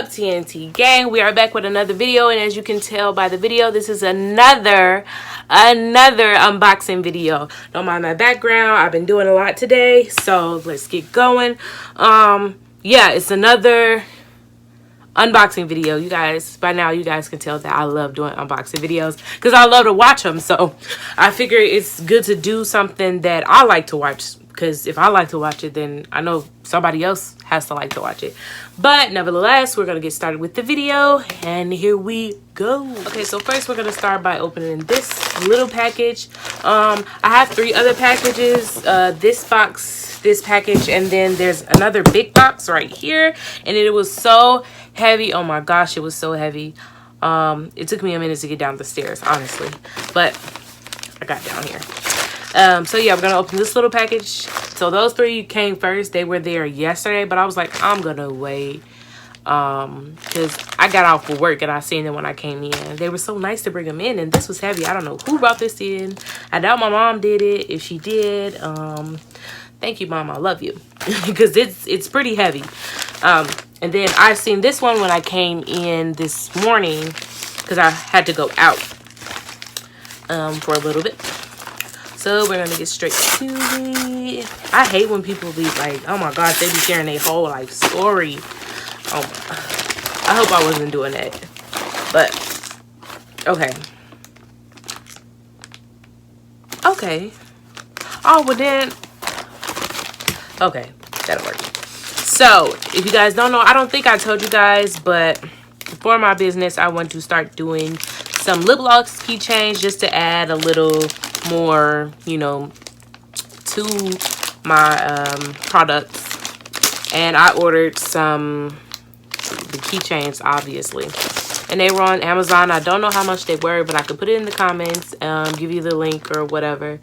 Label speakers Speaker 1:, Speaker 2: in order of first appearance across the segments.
Speaker 1: up, TNT gang? We are back with another video, and as you can tell by the video, this is another unboxing video. Don't mind my background. I've been doing a lot today, so let's get going. Yeah, it's another unboxing video. You guys, by now you guys can tell that I love doing unboxing videos because I love to watch them. So I figure it's good to do something that I like to watch, because if I like to watch it, then I know somebody else has to like to watch it. But nevertheless, we're gonna get started with the video, and here we go. Okay, so first we're gonna start by opening this little package. I have 3 other packages, this box, this package, and then there's another big box right here, and it was so heavy. Oh my gosh, it was so heavy. It took me a minute to get down the stairs, honestly, but I got down here. So yeah, we're gonna open this little package. So those 3 came first. They were there yesterday, but I was like, I'm gonna wait, because I got out for work and I seen them when I came in. They were so nice to bring them in, and this was heavy. I don't know who brought this in. I doubt my mom did it. If she did, thank you, Mom, I love you, because it's pretty heavy. And then I seen this one when I came in this morning, because I had to go out for a little bit. So we're gonna get straight to it. I hate when people be like, oh my gosh, they be sharing their whole life story. Oh my, I hope I wasn't doing that. But okay. Okay. Oh, well then. Okay, that'll work. So if you guys don't know, I don't think I told you guys, but for my business, I want to start doing some lip gloss keychains just to add a little more, you know, to my products. And I ordered some the keychains, obviously, and they were on Amazon. I don't know how much they were, but I could put it in the comments, give you the link or whatever.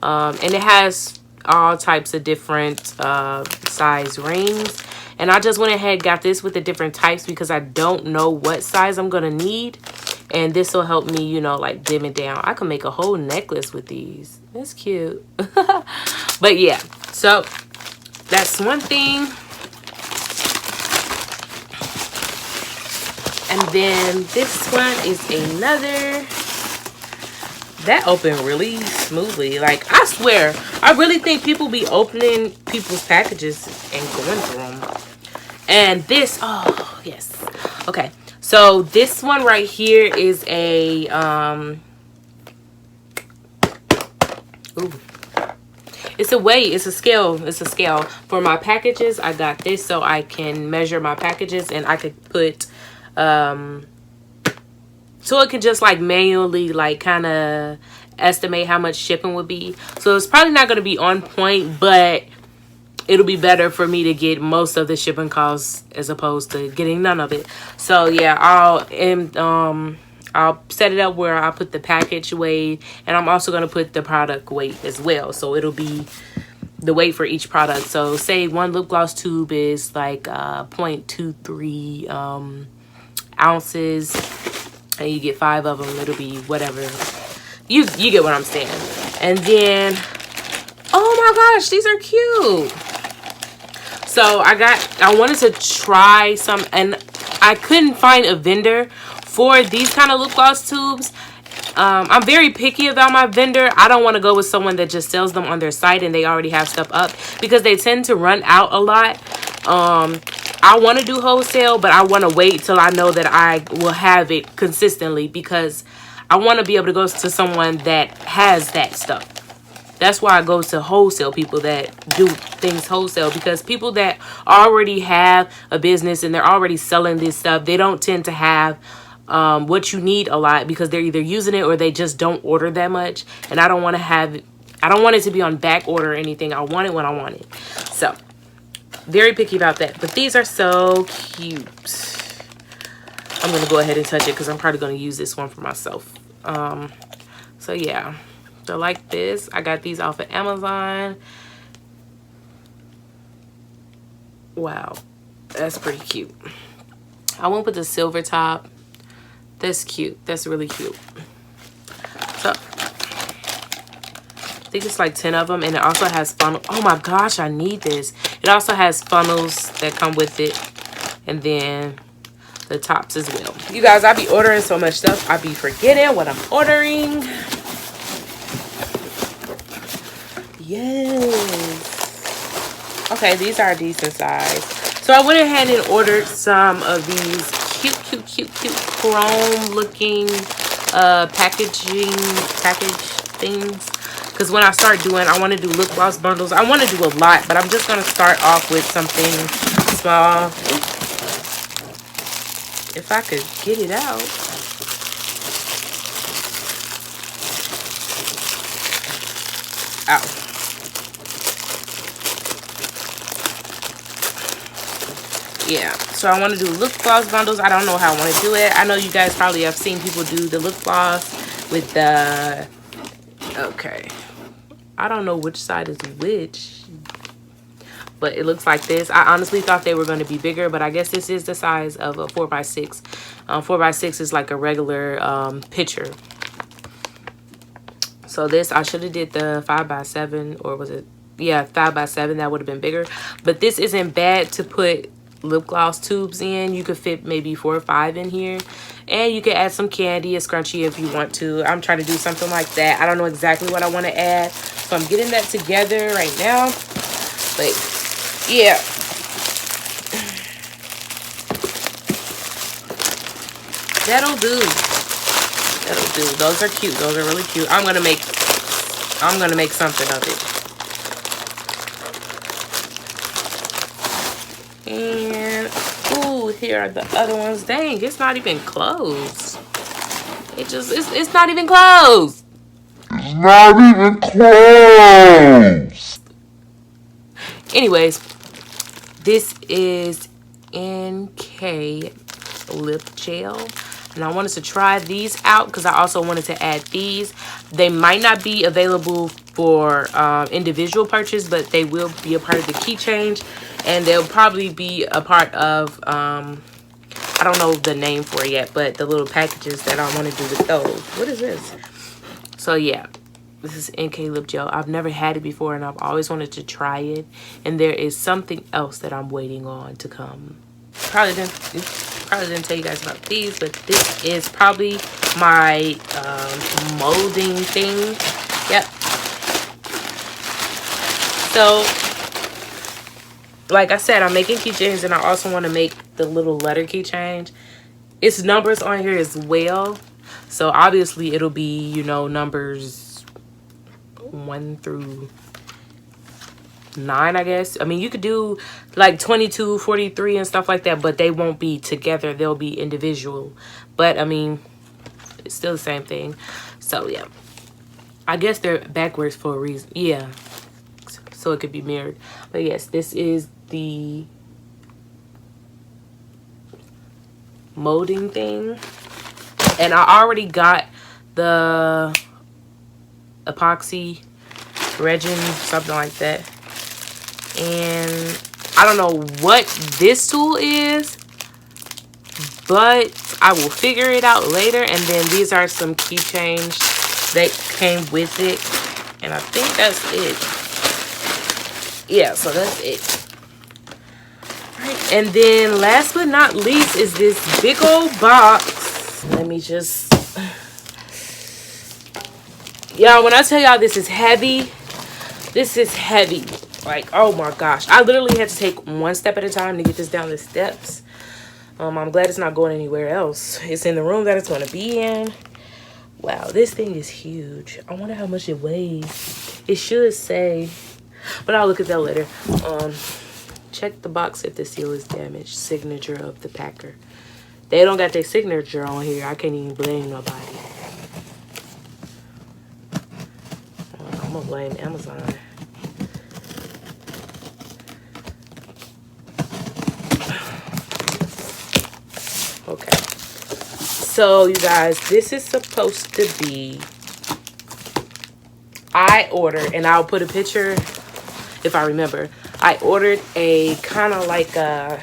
Speaker 1: And it has all types of different size rings, and I just went ahead and got this with the different types because I don't know what size I'm gonna need. And this will help me, you know, like dim it down. I can make a whole necklace with these. That's cute. But yeah, so that's one thing. And then this one is another. That opened really smoothly. Like, I swear, I really think people be opening people's packages and going through them. And this, oh, yes. Okay. So this one right here is a ooh, it's a weight, it's a scale for my packages. I got this so I can measure my packages, and I could put so it can just like manually like kind of estimate how much shipping would be. So it's probably not going to be on point, but it'll be better for me to get most of the shipping costs as opposed to getting none of it. So yeah, I'll set it up where I put the package weight, and I'm also going to put the product weight as well. So it'll be the weight for each product. So say one lip gloss tube is like 0.23 ounces, and you get 5 of them. It'll be whatever. You get what I'm saying. And then, oh my gosh, these are cute. So I wanted to try some, and I couldn't find a vendor for these kind of lip gloss tubes. I'm very picky about my vendor. I don't want to go with someone that just sells them on their site and they already have stuff up, because they tend to run out a lot. I want to do wholesale, but I want to wait till I know that I will have it consistently, because I want to be able to go to someone that has that stuff. That's why I go to wholesale people that do things wholesale, because people that already have a business and they're already selling this stuff, they don't tend to have what you need a lot, because they're either using it or they just don't order that much. And I don't want to have, I don't want it to be on back order or anything. I want it when I want it. So very picky about that. But these are so cute. I'm going to go ahead and touch it because I'm probably going to use this one for myself. So yeah. They're like this. I got these off of Amazon. Wow, that's pretty cute. I won't put the silver top. That's cute. That's really cute. So I think it's like 10 of them, and it also has funnels. Oh my gosh, I need this. It also has funnels that come with it, and then the tops as well. You guys, I be ordering so much stuff, I be forgetting what I'm ordering. Yes. Okay, these are a decent size. So I went ahead and ordered some of these cute chrome looking package things. Because when I start doing, I want to do lip gloss bundles. I want to do a lot, but I'm just going to start off with something small. If I could get it out. Ow. Yeah, so I want to do lip gloss bundles. I don't know how I want to do it. I know you guys probably have seen people do the lip gloss with the... Okay. I don't know which side is which. But it looks like this. I honestly thought they were going to be bigger, but I guess this is the size of a 4x6. 4x6 is like a regular picture. So this, I should have did the 5x7, or was it? Yeah, 5x7. That would have been bigger. But this isn't bad to put lip gloss tubes in. You could fit maybe 4 or 5 in here, and you could add some candy, a scrunchie if you want to. I'm trying to do something like that. I don't know exactly what I want to add, so I'm getting that together right now. But yeah, that'll do. Those are cute. Those are really cute. I'm gonna make something of it. And ooh, here are the other ones. Dang, it's not even closed. It's not even closed. It's not even closed. Anyways, this is NK lip gel. And I wanted to try these out because I also wanted to add these. They might not be available for individual purchase, but they will be a part of the key change. And they'll probably be a part of, I don't know the name for it yet, but the little packages that I want to do with those. What is this? So yeah, this is NK lip gel. I've never had it before and I've always wanted to try it. And there is something else that I'm waiting on to come. Probably didn't tell you guys about these, but this is probably my molding thing. Yep. So like I said, I'm making keychains, and I also want to make the little letter keychain. It's numbers on here as well, so obviously it'll be, you know, numbers 1 through 9, I guess. I mean, you could do like 22, 43 and stuff like that, but they won't be together. They'll be individual. But I mean, it's still the same thing. So yeah, I guess they're backwards for a reason. Yeah, so it could be mirrored. But yes, this is the molding thing, and I already got the epoxy resin, something like that. And I don't know what this tool is, but I will figure it out later. And then these are some keychains that came with it, and I think that's it. Yeah, so that's it. Right. And then last but not least is this big old box. Let me just, y'all, when I tell y'all this is heavy, this is heavy. Like, oh my gosh, I literally had to take one step at a time to get this down the steps. I'm glad it's not going anywhere else. It's in the room that it's going to be in. Wow, this thing is huge. I wonder how much it weighs. It should say, but I'll look at that later. Check the box if the seal is damaged. Signature of the packer. They don't got their signature on here. I can't even blame nobody. I'm gonna blame Amazon. Okay, so you guys, this is supposed to be, I ordered, and I'll put a picture if I remember. I ordered a kind of like a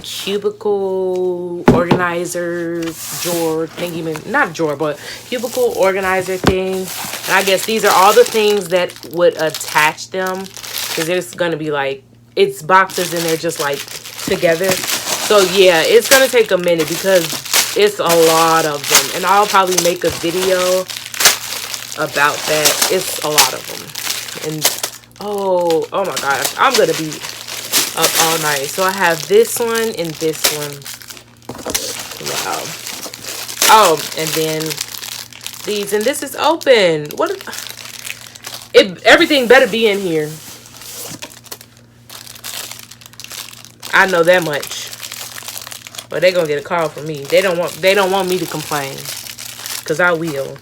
Speaker 1: cubicle organizer drawer thingy, not drawer, but cubicle organizer thing. And I guess these are all the things that would attach them, because there's gonna be like, it's boxes and they're just like together. So yeah, it's gonna take a minute because it's a lot of them, and I'll probably make a video about that. It's a lot of them. And oh my gosh, I'm gonna be up all night. So I have this one and this one. Wow. Oh, and then these, and this is open. What? Everything better be in here. I know that much. But they gonna get a call from me. They don't want me to complain, cause I will.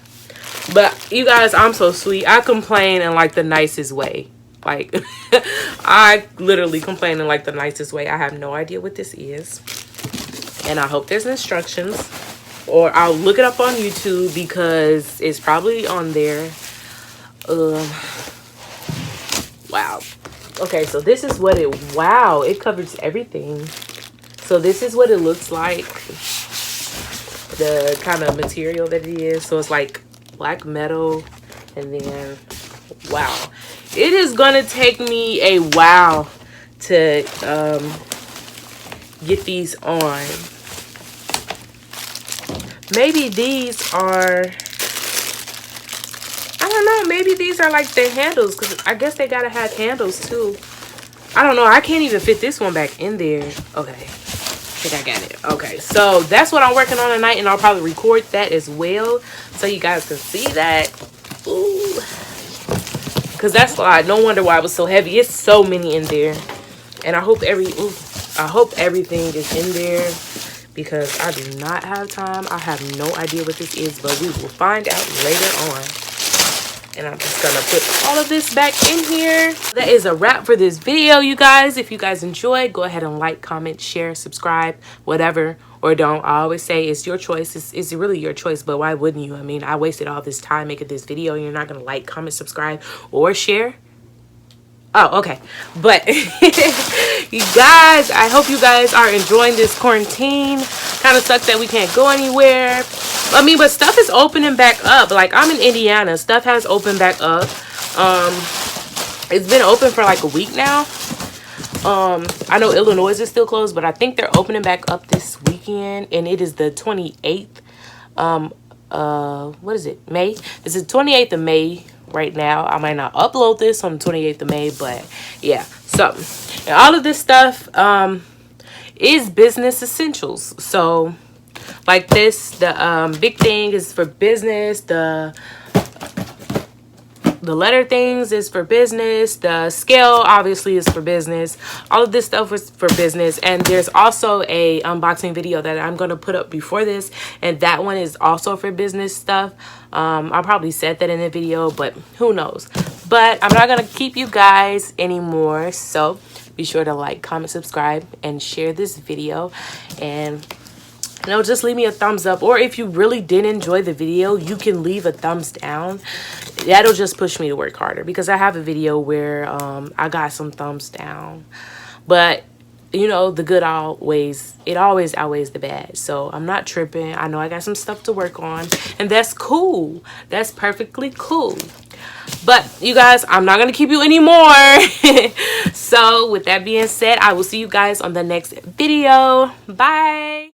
Speaker 1: But you guys, I'm so sweet. I complain in like the nicest way. Like I literally complain in like the nicest way. I have no idea what this is, and I hope there's instructions, or I'll look it up on YouTube because it's probably on there. Wow. Okay, so this is what it. Wow, it covers everything. So this is what it looks like. The kind of material that it is. So it's like black metal, and then wow, it is gonna take me a while to get these on. Maybe these are, I don't know, maybe these are like the handles, because I guess they gotta have handles too. I don't know, I can't even fit this one back in there. Okay, I think I got it. Okay, so that's what I'm working on tonight, and I'll probably record that as well so you guys can see that. Ooh, because that's why, no wonder why it was so heavy. It's so many in there, and I hope everything is in there, because I do not have time. I have no idea what this is, but we will find out later on. And I'm just gonna put all of this back in here. That is a wrap for this video, you guys. If you guys enjoyed, go ahead and like, comment, share, subscribe, whatever, or don't. I always say it's your choice. It's really your choice, but why wouldn't you? I mean, I wasted all this time making this video, and you're not gonna like, comment, subscribe, or share. Oh, okay. But you guys, I hope you guys are enjoying this quarantine. Kind of sucks that we can't go anywhere. I mean, but stuff is opening back up. Like, I'm in Indiana. Stuff has opened back up. It's been open for like a week now. I know Illinois is still closed, but I think they're opening back up this weekend, and it is the 28th. What is it? May? It's the 28th of May right now. I might not upload this on the 28th of May, but yeah. So, and all of this stuff is business essentials. So, like this, the big thing is for business. The letter things is for business. The scale obviously is for business. All of this stuff is for business. And there's also a unboxing video that I'm going to put up before this, and that one is also for business stuff. I probably said that in the video, but who knows. But I'm not going to keep you guys anymore, so be sure to like, comment, subscribe, and share this video. And just leave me a thumbs up, or if you really did enjoy the video, you can leave a thumbs down. That'll just push me to work harder, because I have a video where I got some thumbs down, but the good always outweighs the bad. So I'm not tripping. I know I got some stuff to work on, and that's cool. That's perfectly cool. But you guys, I'm not gonna keep you anymore. So with that being said, I will see you guys on the next video. Bye.